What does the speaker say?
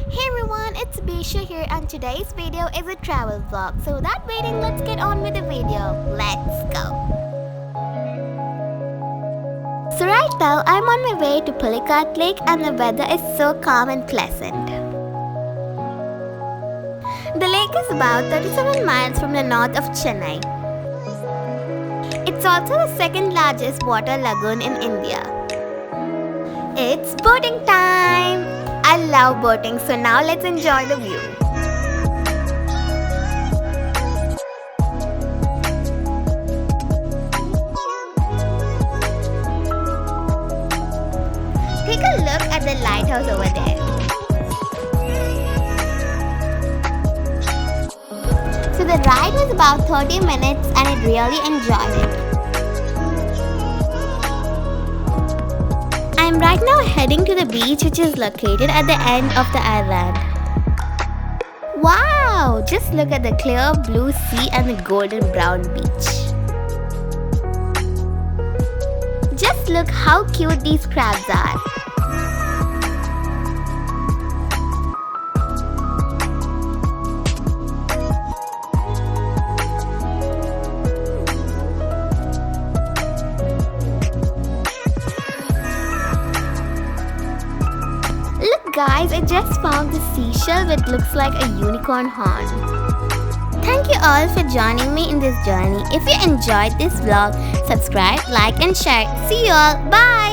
Hey everyone, it's Bisha here and today's video is a travel vlog. So without waiting, let's get on with the video. Let's go! So right now, I'm on my way to Pulicat Lake and the weather is so calm and pleasant. The lake is about 37 miles from the north of Chennai. It's also the second largest water lagoon in India. It's boating time! I love boating, so now let's enjoy the view. Take a look at the lighthouse over there. So the ride was about 30 minutes and I really enjoyed it. I'm right now heading to the beach which is located at the end of the island. Wow! Just look at the clear blue sea and the golden brown beach. Just look how cute these crabs are. Guys, I just found this seashell which looks like a unicorn horn. Thank you all for joining me in this journey. If you enjoyed this vlog, subscribe, like and share. See you all. Bye!